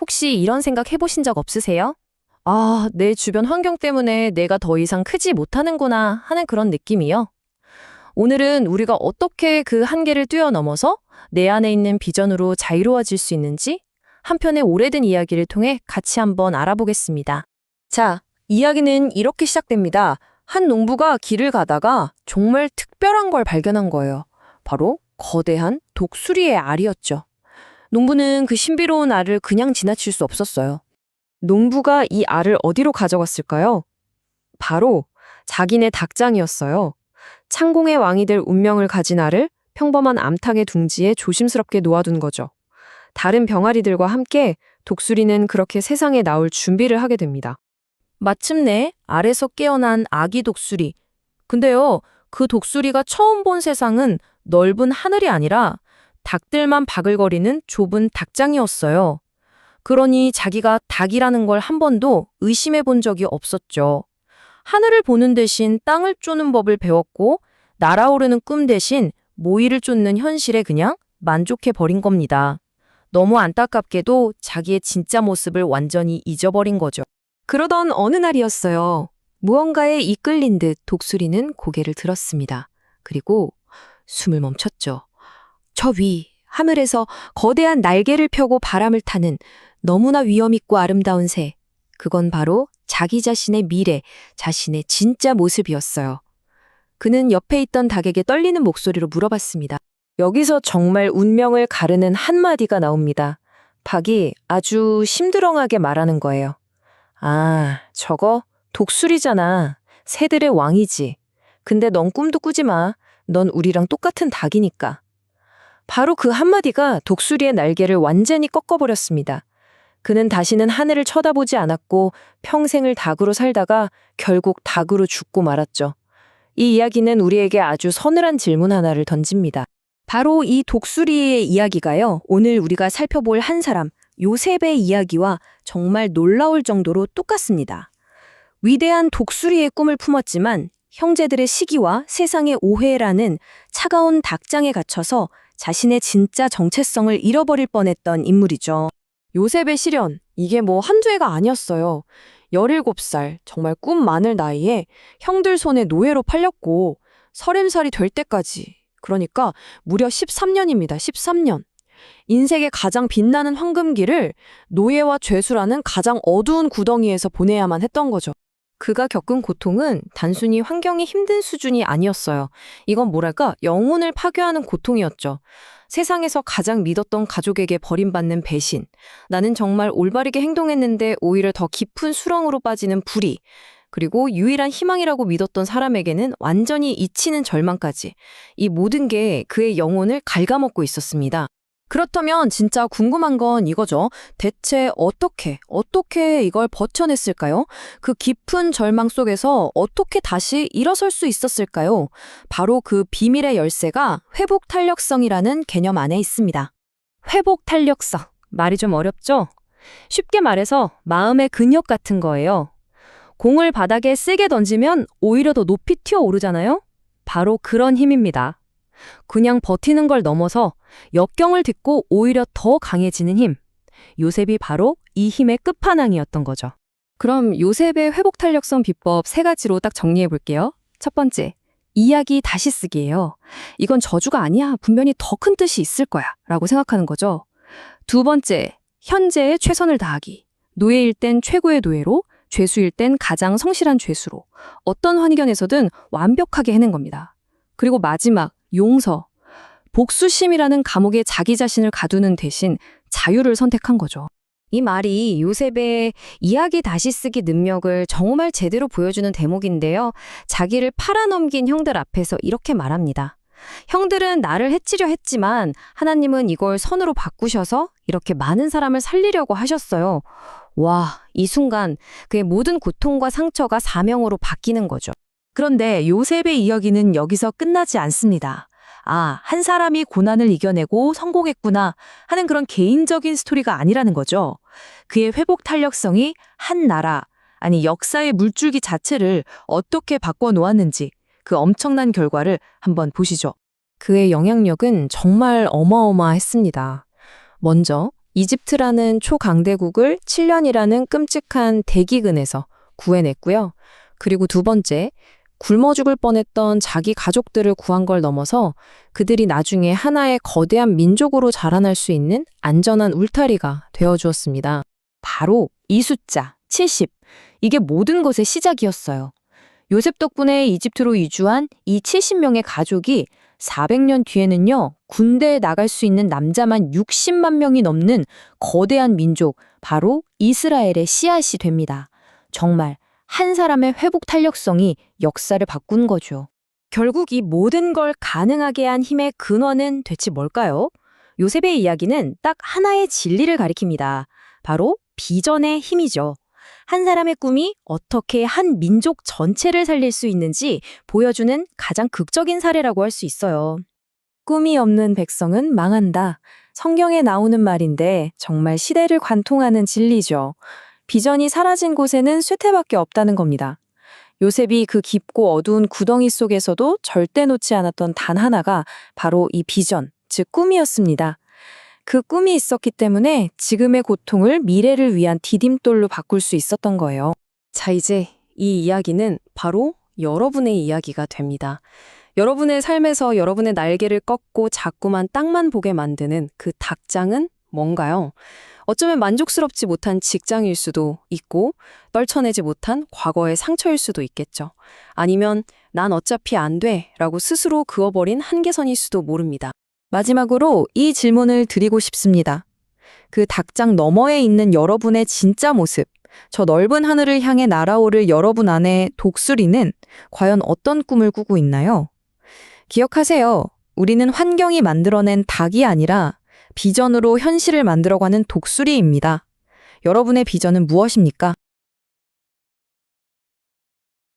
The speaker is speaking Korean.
혹시 이런 생각 해보신 적 없으세요? 아, 내 주변 환경 때문에 내가 더 이상 크지 못하는구나 하는 그런 느낌이요. 오늘은 우리가 어떻게 그 한계를 뛰어넘어서 내 안에 있는 비전으로 자유로워질 수 있는지 한 편의 오래된 이야기를 통해 같이 한번 알아보겠습니다. 자, 이야기는 이렇게 시작됩니다. 한 농부가 길을 가다가 정말 특별한 걸 발견한 거예요. 바로 거대한 독수리의 알이었죠. 농부는 그 신비로운 알을 그냥 지나칠 수 없었어요. 농부가 이 알을 어디로 가져갔을까요? 바로 자기네 닭장이었어요. 창공의 왕이 될 운명을 가진 알을 평범한 암탉의 둥지에 조심스럽게 놓아둔 거죠. 다른 병아리들과 함께 독수리는 그렇게 세상에 나올 준비를 하게 됩니다. 마침내 알에서 깨어난 아기 독수리. 근데요, 그 독수리가 처음 본 세상은 넓은 하늘이 아니라 닭들만 바글거리는 좁은 닭장이었어요. 그러니 자기가 닭이라는 걸 한 번도 의심해 본 적이 없었죠. 하늘을 보는 대신 땅을 쪼는 법을 배웠고 날아오르는 꿈 대신 모이를 쫓는 현실에 그냥 만족해 버린 겁니다. 너무 안타깝게도 자기의 진짜 모습을 완전히 잊어버린 거죠. 그러던 어느 날이었어요. 무언가에 이끌린 듯 독수리는 고개를 들었습니다. 그리고 숨을 멈췄죠. 저 위, 하늘에서 거대한 날개를 펴고 바람을 타는 너무나 위엄있고 아름다운 새. 그건 바로 자기 자신의 미래, 자신의 진짜 모습이었어요. 그는 옆에 있던 닭에게 떨리는 목소리로 물어봤습니다. 여기서 정말 운명을 가르는 한마디가 나옵니다. 닭이 아주 심드렁하게 말하는 거예요. 아, 저거 독수리잖아. 새들의 왕이지. 근데 넌 꿈도 꾸지 마. 넌 우리랑 똑같은 닭이니까. 바로 그 한마디가 독수리의 날개를 완전히 꺾어버렸습니다. 그는 다시는 하늘을 쳐다보지 않았고 평생을 닭으로 살다가 결국 닭으로 죽고 말았죠. 이 이야기는 우리에게 아주 서늘한 질문 하나를 던집니다. 바로 이 독수리의 이야기가요, 오늘 우리가 살펴볼 한 사람, 요셉의 이야기와 정말 놀라울 정도로 똑같습니다. 위대한 독수리의 꿈을 품었지만 형제들의 시기와 세상의 오해라는 차가운 닭장에 갇혀서 자신의 진짜 정체성을 잃어버릴 뻔했던 인물이죠. 요셉의 시련, 이게 뭐 한두 해가 아니었어요. 17살, 정말 꿈 많을 나이에 형들 손에 노예로 팔렸고 30살이 될 때까지, 그러니까 무려 13년입니다. 13년. 인생의 가장 빛나는 황금기를 노예와 죄수라는 가장 어두운 구덩이에서 보내야만 했던 거죠. 그가 겪은 고통은 단순히 환경이 힘든 수준이 아니었어요. 이건 뭐랄까, 영혼을 파괴하는 고통이었죠. 세상에서 가장 믿었던 가족에게 버림받는 배신, 나는 정말 올바르게 행동했는데 오히려 더 깊은 수렁으로 빠지는 불의, 그리고 유일한 희망이라고 믿었던 사람에게는 완전히 잊히는 절망까지, 이 모든 게 그의 영혼을 갉아먹고 있었습니다. 그렇다면 진짜 궁금한 건 이거죠. 대체 어떻게 이걸 버텨냈을까요? 그 깊은 절망 속에서 어떻게 다시 일어설 수 있었을까요? 바로 그 비밀의 열쇠가 회복 탄력성이라는 개념 안에 있습니다. 회복 탄력성, 말이 좀 어렵죠? 쉽게 말해서 마음의 근육 같은 거예요. 공을 바닥에 세게 던지면 오히려 더 높이 튀어오르잖아요? 바로 그런 힘입니다. 그냥 버티는 걸 넘어서 역경을 딛고 오히려 더 강해지는 힘. 요셉이 바로 이 힘의 끝판왕이었던 거죠. 그럼 요셉의 회복 탄력성 비법 3가지로 딱 정리해 볼게요. 첫 번째, 이야기 다시 쓰기예요. 이건 저주가 아니야. 분명히 더 큰 뜻이 있을 거야. 라고 생각하는 거죠. 두 번째, 현재에 최선을 다하기. 노예일 땐 최고의 노예로, 죄수일 땐 가장 성실한 죄수로. 어떤 환경에서든 완벽하게 해낸 겁니다. 그리고 마지막, 용서. 복수심이라는 감옥에 자기 자신을 가두는 대신 자유를 선택한 거죠. 이 말이 요셉의 이야기 다시 쓰기 능력을 정말 제대로 보여주는 대목인데요. 자기를 팔아넘긴 형들 앞에서 이렇게 말합니다. 형들은 나를 해치려 했지만 하나님은 이걸 선으로 바꾸셔서 이렇게 많은 사람을 살리려고 하셨어요. 와, 이 순간 그의 모든 고통과 상처가 사명으로 바뀌는 거죠. 그런데 요셉의 이야기는 여기서 끝나지 않습니다. 아, 한 사람이 고난을 이겨내고 성공했구나 하는 그런 개인적인 스토리가 아니라는 거죠. 그의 회복 탄력성이 한 나라, 아니 역사의 물줄기 자체를 어떻게 바꿔놓았는지 그 엄청난 결과를 한번 보시죠. 그의 영향력은 정말 어마어마했습니다. 먼저 이집트라는 초강대국을 7년이라는 끔찍한 대기근에서 구해냈고요. 그리고 두 번째, 굶어 죽을 뻔했던 자기 가족들을 구한 걸 넘어서 그들이 나중에 하나의 거대한 민족으로 자라날 수 있는 안전한 울타리가 되어주었습니다. 바로 이 숫자, 70. 이게 모든 것의 시작이었어요. 요셉 덕분에 이집트로 이주한 이 70명의 가족이 400년 뒤에는요, 군대에 나갈 수 있는 남자만 60만 명이 넘는 거대한 민족, 바로 이스라엘의 씨앗이 됩니다. 정말 한 사람의 회복 탄력성이 역사를 바꾼 거죠. 결국 이 모든 걸 가능하게 한 힘의 근원은 대체 뭘까요? 요셉의 이야기는 딱 하나의 진리를 가리킵니다. 바로 비전의 힘이죠. 한 사람의 꿈이 어떻게 한 민족 전체를 살릴 수 있는지 보여주는 가장 극적인 사례라고 할 수 있어요. 꿈이 없는 백성은 망한다. 성경에 나오는 말인데 정말 시대를 관통하는 진리죠. 비전이 사라진 곳에는 쇠퇴밖에 없다는 겁니다. 요셉이 그 깊고 어두운 구덩이 속에서도 절대 놓지 않았던 단 하나가 바로 이 비전, 즉 꿈이었습니다. 그 꿈이 있었기 때문에 지금의 고통을 미래를 위한 디딤돌로 바꿀 수 있었던 거예요. 자, 이제 이 이야기는 바로 여러분의 이야기가 됩니다. 여러분의 삶에서 여러분의 날개를 꺾고 자꾸만 땅만 보게 만드는 그 닭장은 뭔가요? 어쩌면 만족스럽지 못한 직장일 수도 있고 떨쳐내지 못한 과거의 상처일 수도 있겠죠. 아니면 난 어차피 안 돼 라고 스스로 그어버린 한계선일 수도 모릅니다. 마지막으로 이 질문을 드리고 싶습니다. 그 닭장 너머에 있는 여러분의 진짜 모습, 저 넓은 하늘을 향해 날아오를 여러분 안에 독수리는 과연 어떤 꿈을 꾸고 있나요? 기억하세요. 우리는 환경이 만들어낸 닭이 아니라 비전으로 현실을 만들어가는 독수리입니다. 여러분의 비전은 무엇입니까?